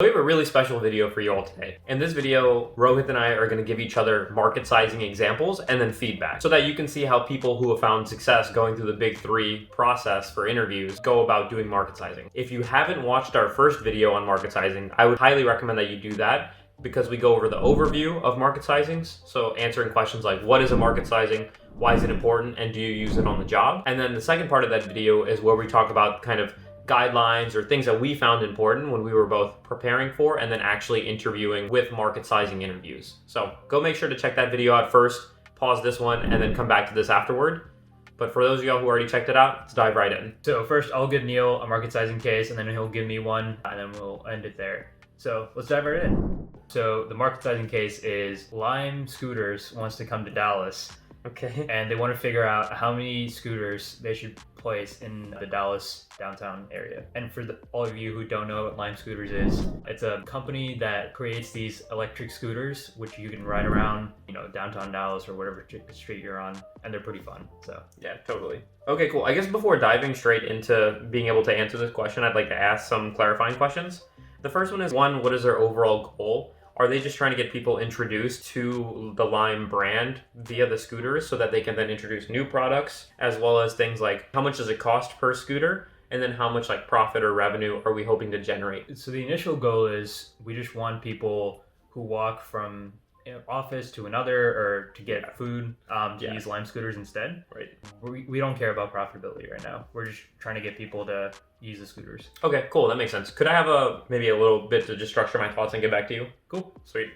We have a really special video for you all today. In this video, Rohit and I are going to give each other market sizing examples and then feedback so that you can see how people who have found success going through the big three process for interviews go about doing market sizing. If you haven't watched our first video on market sizing, I would highly recommend that you do that because we go over the overview of market sizings. So answering questions like what is a market sizing, why is it important, and do you use it on the job? And then the second part of that video is where we talk about kind of guidelines or things that we found important when we were both preparing for and then actually interviewing with market sizing interviews. So go make sure to check that video out first, pause this one, and then come back to this afterward. But for those of y'all who already checked it out, let's dive right in. So first I'll give Neel a market sizing case and then he'll give me one and then we'll end it there. So let's dive right in. So the market sizing case is Lime Scooters wants to come to Dallas. Okay. And they want to figure out how many scooters they should place in the Dallas downtown area. And for all of you who don't know what Lime Scooters is, it's a company that creates these electric scooters, which you can ride around, downtown Dallas or whatever street you're on, and they're pretty fun. So yeah, totally. Okay, cool. I guess before diving straight into being able to answer this question, I'd like to ask some clarifying questions. The first one is, what is their overall goal? Are they just trying to get people introduced to the Lime brand via the scooters so that they can then introduce new products, as well as things like how much does it cost per scooter? And then how much profit or revenue are we hoping to generate? So the initial goal is we just want people who walk from an office to another or to get food to use Lime Scooters instead. Right. We don't care about profitability right now. We're just trying to get people to use the scooters. Okay, cool. That makes sense. Could I have maybe a little bit to just structure my thoughts and get back to you? Cool. Sweet.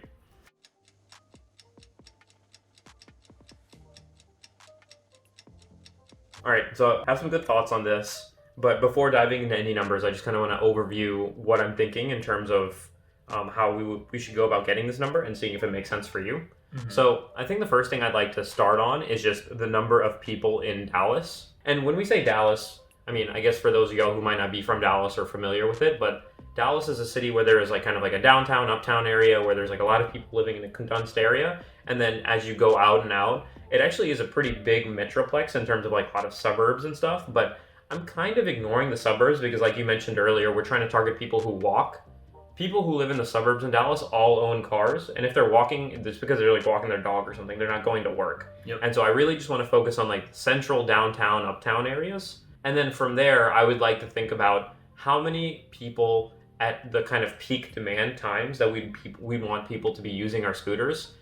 All right, so I have some good thoughts on this, but before diving into any numbers, I just kind of want to overview what I'm thinking in terms of how we should go about getting this number and seeing if it makes sense for you. Mm-hmm. So I think the first thing I'd like to start on is just the number of people in Dallas. And when we say Dallas, I mean, I guess for those of y'all who might not be from Dallas or familiar with it, but Dallas is a city where there is kind of a downtown, uptown area where there's a lot of people living in a condensed area. And then as you go out and out, it actually is a pretty big metroplex in terms of a lot of suburbs and stuff. But I'm kind of ignoring the suburbs because like you mentioned earlier, we're trying to target people who walk. People who live in the suburbs in Dallas all own cars. And if they're walking, it's because they're walking their dog or something. They're not going to work. Yep. And so I really just want to focus on central, downtown, uptown areas. And then from there, I would like to think about how many people at the kind of peak demand times that we want people to be using our scooters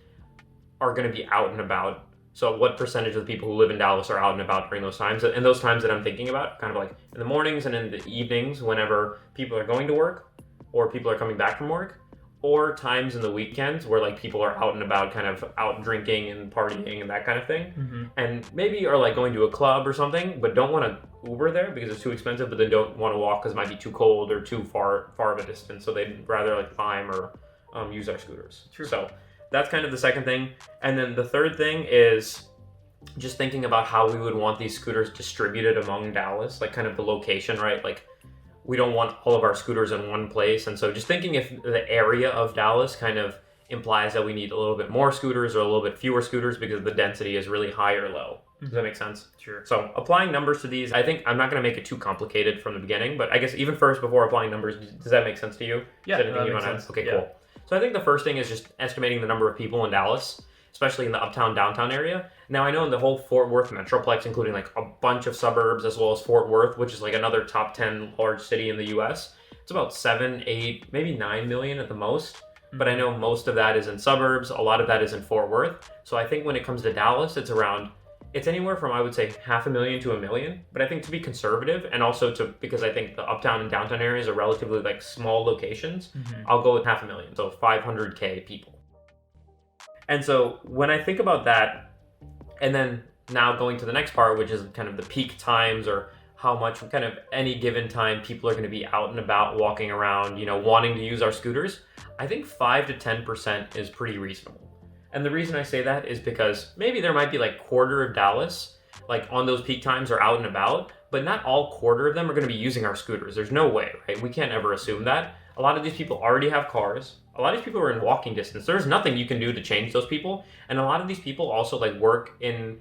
are going to be out and about. So what percentage of the people who live in Dallas are out and about during those times? And those times that I'm thinking about, kind of in the mornings and in the evenings whenever people are going to work or people are coming back from work, or times in the weekends where people are out and about, kind of out drinking and partying and that kind of thing. Mm-hmm. And maybe are going to a club or something, but don't want to Uber there because it's too expensive, but they don't want to walk because it might be too cold or too far of a distance. So they'd rather climb or use our scooters. True. So that's kind of the second thing. And then the third thing is just thinking about how we would want these scooters distributed among Dallas, kind of the location, right? We don't want all of our scooters in one place. And so just thinking if the area of Dallas kind of implies that we need a little bit more scooters or a little bit fewer scooters because the density is really high or low. Does that make sense? Sure. So applying numbers to these, I think I'm not going to make it too complicated from the beginning, but I guess even first before applying numbers, does that make sense to you? Yeah, that makes sense. Okay, yeah. Cool. So I think the first thing is just estimating the number of people in Dallas, especially in the uptown, downtown area. Now I know in the whole Fort Worth metroplex, including a bunch of suburbs as well as Fort Worth, which is another top 10 large city in the US, it's about 7, 8, maybe 9 million at the most. Mm-hmm. But I know most of that is in suburbs. A lot of that is in Fort Worth. So I think when it comes to Dallas, it's anywhere from, I would say, 500,000 to 1 million. But I think to be conservative and also because I think the uptown and downtown areas are relatively small locations, mm-hmm. I'll go with 500,000. So 500K people. And so when I think about that, and then now going to the next part, which is kind of the peak times or how much kind of any given time people are going to be out and about walking around, wanting to use our scooters, I think 5 to 10% is pretty reasonable. And the reason I say that is because maybe there might be quarter of Dallas, on those peak times are out and about, but not all quarter of them are going to be using our scooters. There's no way, right? We can't ever assume that. A lot of these people already have cars. A lot of these people are in walking distance. There's nothing you can do to change those people. And a lot of these people also work in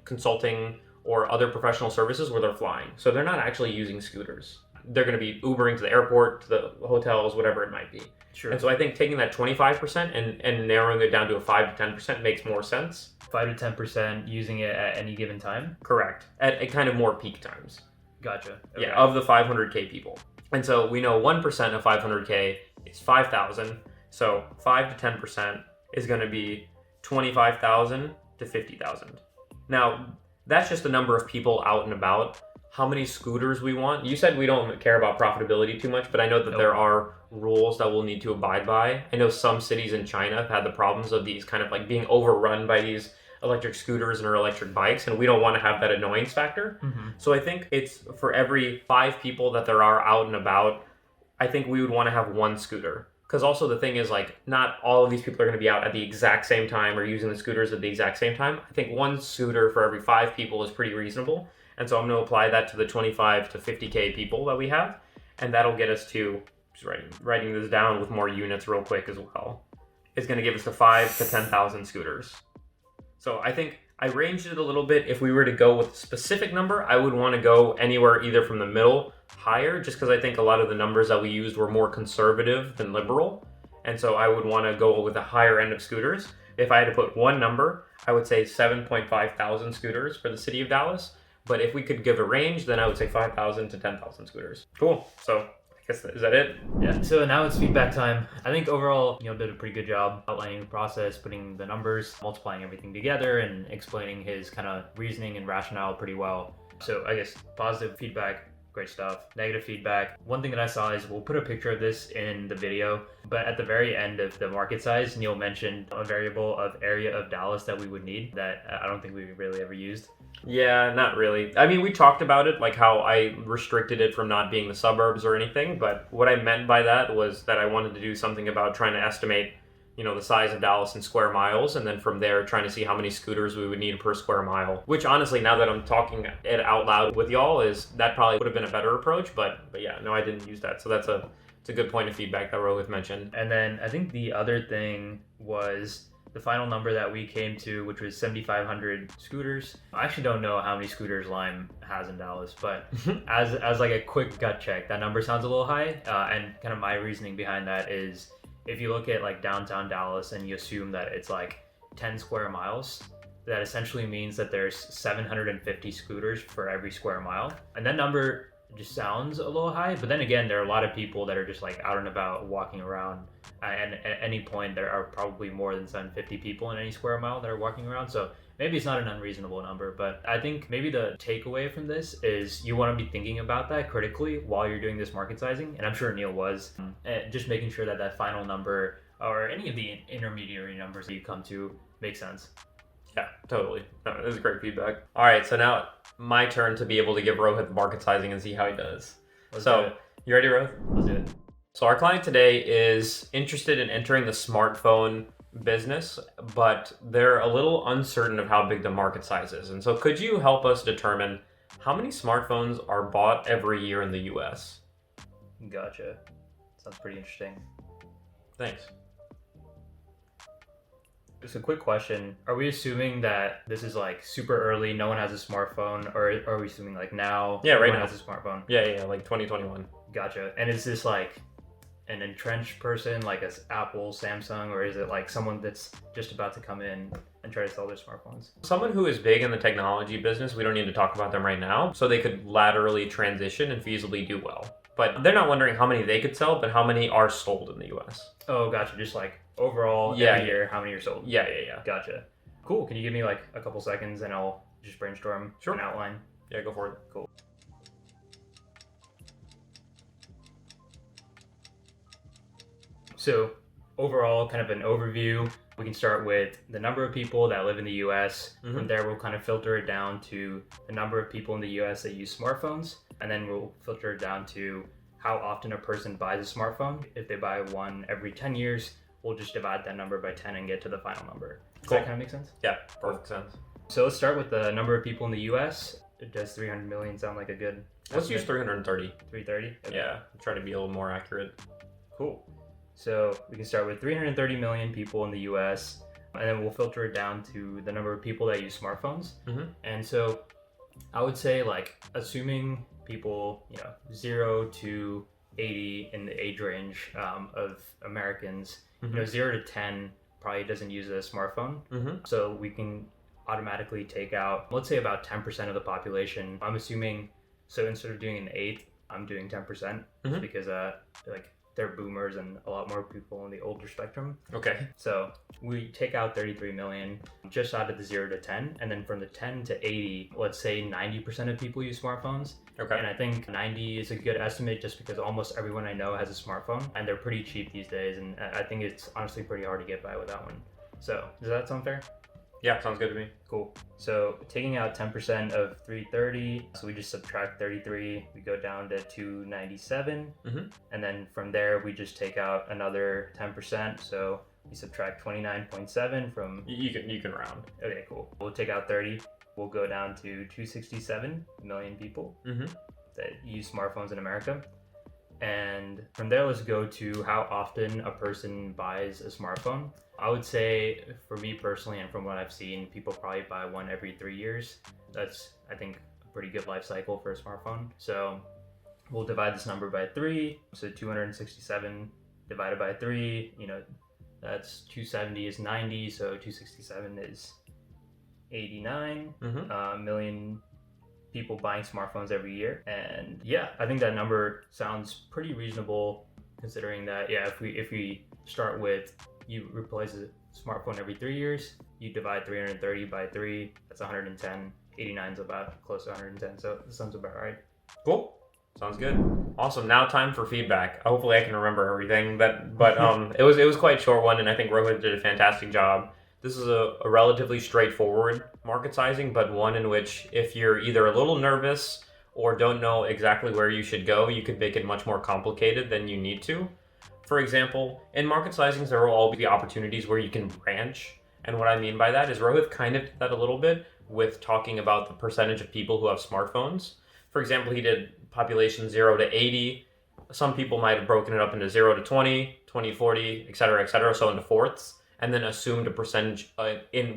consulting or other professional services where they're flying. So they're not actually using scooters. they're going to be Ubering to the airport, to the hotels, whatever it might be. Sure. And so I think taking that 25% and narrowing it down to a 5 to 10% makes more sense. 5 to 10% using it at any given time? Correct. At kind of more peak times. Gotcha. Okay. Yeah, of the 500K people. And so we know 1% of 500K is 5,000. So 5 to 10% is going to be 25,000 to 50,000. Now, that's just the number of people out and about. How many scooters we want? You said we don't care about profitability too much, but I know that there are rules that we'll need to abide by. I know some cities in China have had the problems of these kind of like being overrun by these electric scooters and or electric bikes, and we don't want to have that annoyance factor. So I think it's for every 5 people that there are out and about, I think we would want to have 1 scooter. Because also the thing is, like, not all of these people are going to be out at the exact same time or using the scooters at the exact same time. I think 1 scooter for every 5 people is pretty reasonable. And so I'm going to apply that to the 25 to 50K people that we have. And that'll get us to, just writing this down with more units real quick as well. It's going to give us the 5 to 10,000 scooters. So I think I ranged it a little bit. If we were to go with a specific number, I would want to go anywhere either from the middle higher, just because I think a lot of the numbers that we used were more conservative than liberal. And so I would want to go with a higher end of scooters. If I had to put one number, I would say 7.5 thousand scooters for the city of Dallas. But if we could give a range, then I would say 5,000 to 10,000 scooters. Cool. So I guess, is that it? Yeah. So now it's feedback time. I think overall, did a pretty good job outlining the process, putting the numbers, multiplying everything together, and explaining his kind of reasoning and rationale pretty well. So I guess positive feedback, great stuff. Negative feedback. One thing that I saw is we'll put a picture of this in the video, but at the very end of the market size, Neel mentioned a variable of area of Dallas that we would need that I don't think we really ever used. Yeah, not really. I mean, we talked about it, like how I restricted it from not being the suburbs or anything, but what I meant by that was that I wanted to do something about trying to estimate, the size of Dallas in square miles, and then from there trying to see how many scooters we would need per square mile. Which honestly, now that I'm talking it out loud with y'all, that probably would have been a better approach, but yeah, no, I didn't use that. So it's a good point of feedback that Rohit mentioned. And then I think the other thing was the final number that we came to, which was 7,500 scooters. I actually don't know how many scooters Lime has in Dallas, but as like a quick gut check, that number sounds a little high. And kind of my reasoning behind that is, if you look at like downtown Dallas and you assume that it's like 10 square miles, that essentially means that there's 750 scooters for every square mile. And that number just sounds a little high, but then again, there are a lot of people that are just like out and about walking around, and at any point there are probably more than 750 people in any square mile that are walking around. So maybe it's not an unreasonable number, but I think maybe the takeaway from this is you want to be thinking about that critically while you're doing this market sizing, and I'm sure Neel was, just making sure that that final number or any of the intermediary numbers that you come to make sense. Yeah, totally. No, this is great feedback. All right, so now my turn to be able to give Rohit the market sizing and see how he does. You ready, Rohit? Let's do it. So our client today is interested in entering the smartphone business, but they're a little uncertain of how big the market size is. And so could you help us determine how many smartphones are bought every year in the US? Gotcha. Sounds pretty interesting. Thanks. Just a quick question. Are we assuming that this is like super early, no one has a smartphone, or are we assuming like now right everyone now has a smartphone? Yeah, like 2021. Gotcha. And is this like an entrenched person, like a Apple, Samsung, or is it like someone that's just about to come in and try to sell their smartphones? Someone who is big in the technology business, we don't need to talk about them right now, so they could laterally transition and feasibly do well. But they're not wondering how many they could sell, but how many are sold in the US. Oh, gotcha. Just like overall, every year, how many are sold? Yeah. Gotcha. Cool. Can you give me like a couple seconds and I'll just brainstorm an outline? Yeah, go for it. Cool. So overall, kind of an overview. We can start with the number of people that live in the US. Mm-hmm. From there, we'll kind of filter it down to the number of people in the US that use smartphones. And then we'll filter it down to how often a person buys a smartphone. If they buy one every 10 years, we'll just divide that number by 10 and get to the final number. Does that kind of make sense? Yeah, perfect sense. So let's start with the number of people in the US. Does 300 million sound like a good Let's use 330. 330? Okay. Yeah, try to be a little more accurate. Cool. So we can start with 330 million people in the US, and then we'll filter it down to the number of people that use smartphones. Mm-hmm. And so I would say, like, assuming people, 0 to 80 in the age range of Americans, 0 to 10 probably doesn't use a smartphone. So we can automatically take out, let's say, about 10% of the population. I'm assuming, so instead of doing an eighth, I'm doing 10% because they're boomers and a lot more people on the older spectrum. Okay. So we take out 33 million just out of the 0 to 10, and then from the 10 to 80, let's say 90% of people use smartphones. Okay. And I think 90 is a good estimate just because almost everyone I know has a smartphone, and they're pretty cheap these days, and I think it's honestly pretty hard to get by with that one. So does that sound fair? Yeah, sounds good to me. Cool. So taking out 10% of 330, so we just subtract 33, we go down to 297, and then from there we just take out another 10%, so we subtract 29.7 from... You can round. Okay, cool. We'll take out 30, we'll go down to 267 million people that use smartphones in America. And from there, let's go to how often a person buys a smartphone. I would say, for me personally, and from what I've seen, people probably buy one every 3 years. That's, I think, a pretty good life cycle for a smartphone. So we'll divide this number by 3. So 267 divided by 3, that's 270 is 90. So 267 is 89 million people buying smartphones every year. And yeah, I think that number sounds pretty reasonable, considering that, if we start with, you replace a smartphone every 3 years, you divide 330 by 3, that's 110. 89 is about close to 110, so that sounds about right. Cool. Sounds good. Awesome. Now time for feedback. Hopefully I can remember everything, but it was quite a short one, and I think Rohit did a fantastic job. This is a relatively straightforward market sizing, but one in which if you're either a little nervous or don't know exactly where you should go, you could make it much more complicated than you need to. For example, in market sizings, there will always be opportunities where you can branch. And what I mean by that is Rohit kind of did that a little bit with talking about the percentage of people who have smartphones. For example, he did population 0 to 80. Some people might have broken it up into 0 to 20, 20, 40, et cetera, so into fourths, and then assumed a percentage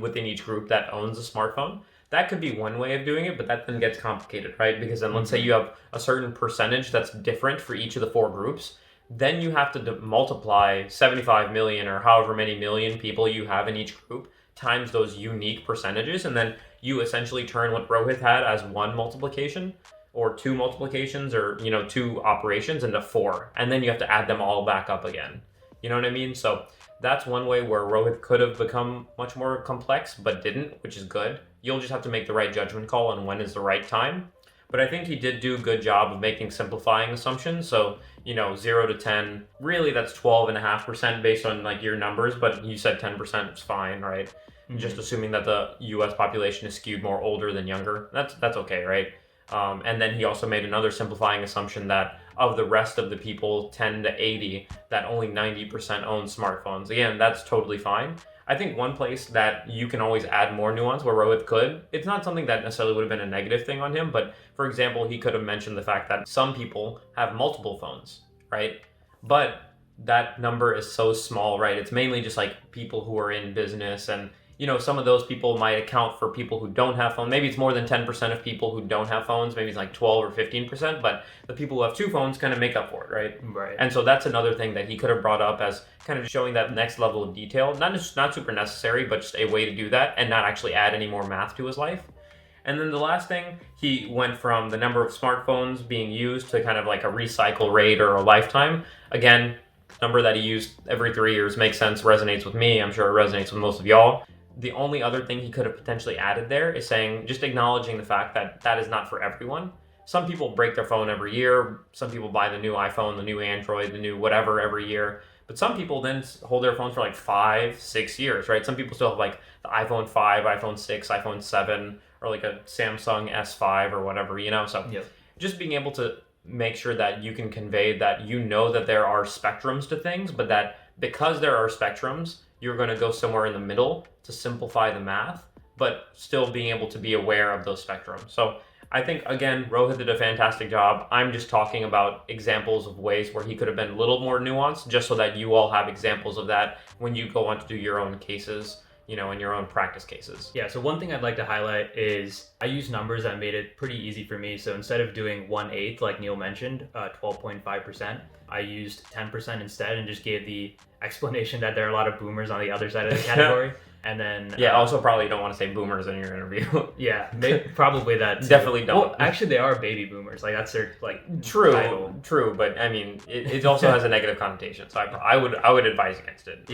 within each group that owns a smartphone. That could be one way of doing it, but that then gets complicated, right? Because then let's say you have a certain percentage that's different for each of the 4 groups. Then you have to multiply 75 million or however many million people you have in each group times those unique percentages, and then you essentially turn what Rohit had as 1 multiplication or 2 multiplications or 2 operations into 4, and then you have to add them all back up again. You know what I mean? So that's one way where Rohit could have become much more complex but didn't, which is good. You'll just have to make the right judgment call on when is the right time. But I think he did do a good job of making simplifying assumptions. So, 0 to 10, really that's 12.5% based on your numbers, but you said 10% is fine, right? Just assuming that the US population is skewed more older than younger. That's okay, right? And then he also made another simplifying assumption that of the rest of the people, 10 to 80, that only 90% own smartphones. Again, that's totally fine. I think one place that you can always add more nuance where Rohit could, it's not something that necessarily would have been a negative thing on him, but for example, he could have mentioned the fact that some people have multiple phones, right? But that number is so small, right? It's mainly just people who are in business, and some of those people might account for people who don't have phones. Maybe it's more than 10% of people who don't have phones. Maybe it's 12 or 15%, but the people who have 2 phones kind of make up for it, right? Right. And so that's another thing that he could have brought up as kind of showing that next level of detail. Not super necessary, but just a way to do that and not actually add any more math to his life. And then the last thing, he went from the number of smartphones being used to kind of a recycle rate or a lifetime. Again, number that he used every 3 years makes sense, resonates with me. I'm sure it resonates with most of y'all. The only other thing he could have potentially added there is just acknowledging the fact that that is not for everyone. Some people break their phone every year. Some people buy the new iPhone, the new Android, the new whatever every year. But some people then hold their phones for 5, 6 years, right? Some people still have the iPhone 5, iPhone 6, iPhone 7, or a Samsung S5 or whatever, So just being able to make sure that you can convey that that there are spectrums to things, but that because there are spectrums, you're going to go somewhere in the middle to simplify the math, but still being able to be aware of those spectrums. So I think, again, Rohit did a fantastic job. I'm just talking about examples of ways where he could have been a little more nuanced, just so that you all have examples of that when you go on to do your own cases. in your own practice cases. Yeah, so one thing I'd like to highlight is I use numbers that made it pretty easy for me. So instead of doing 1/8, like Neel mentioned, 12.5%, I used 10% instead and just gave the explanation that there are a lot of boomers on the other side of the category. And then also probably don't want to say boomers in your interview. Yeah, probably that too. Definitely don't. Well, actually, they are baby boomers. Like that's their title. True, but I mean, it also has a negative connotation. So I would advise against it.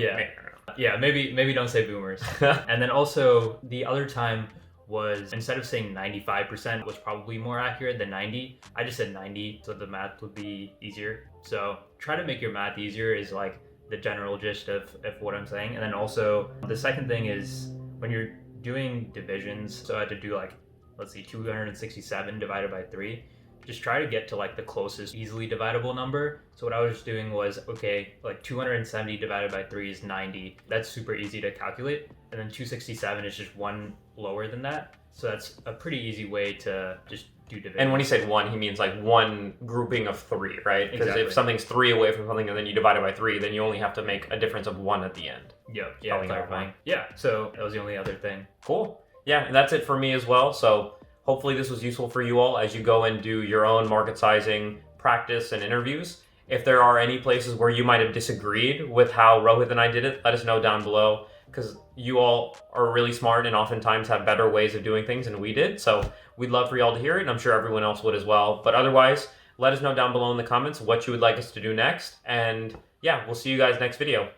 Yeah, maybe don't say boomers. And then also the other time was instead of saying 95% was probably more accurate than 90. I just said 90, so the math would be easier. So try to make your math easier is like the general gist of what I'm saying. And then also the second thing is when you're doing divisions, so I had to do like, let's see, 267 divided by 3. Just try to get to like the closest easily dividable number. So what I was doing was, okay, like 270 divided by 3 is 90. That's super easy to calculate. And then 267 is just one lower than that. So that's a pretty easy way to just do division. And when he said 1, he means like one grouping of 3, right? Because Exactly. if something's 3 away from something and then you divide it by 3, then you only have to make a difference of 1 at the end. Yep. Yeah, Probably clarifying. Yeah, so that was the only other thing. Cool. Yeah, and that's it for me as well. So hopefully this was useful for you all as you go and do your own market sizing practice and interviews. If there are any places where you might have disagreed with how Rohit and I did it, let us know down below, because you all are really smart and oftentimes have better ways of doing things than we did. So we'd love for y'all to hear it, and I'm sure everyone else would as well. But otherwise, let us know down below in the comments what you would like us to do next. And yeah, we'll see you guys next video.